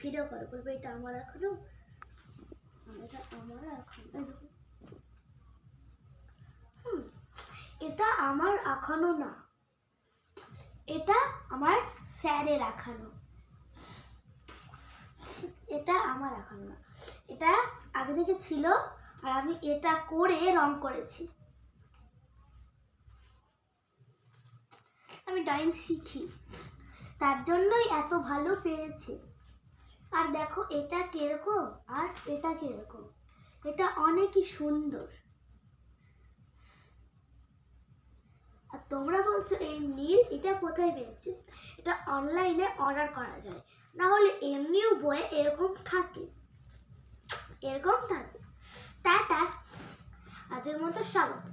Video করে বলবে এটা আমার এখনো, এটা আমার এখনো, এটা আমার এখনো না, এটা আমার স্যারের এখনো, এটা আমার এখনো না, এটা আগে থেকে ছিল আর আমি এটা করে রং করেছি। আমি ড্রয়িং শিখি, তার জন্যই এত ভালো পেয়েছি। আর দেখো এটা কিরকম আর এটা কিরকম, এটা অনেকই সুন্দর। আর তোমরা বলছো এই নীল এটা কোথায় পেয়েছি? এটা অনলাইনে অর্ডার করা যায়, না হলে এমনিও বইয়ে এরকম থাকে, এরকম থাকে। টাটা, আজকের মতো স্বাগত।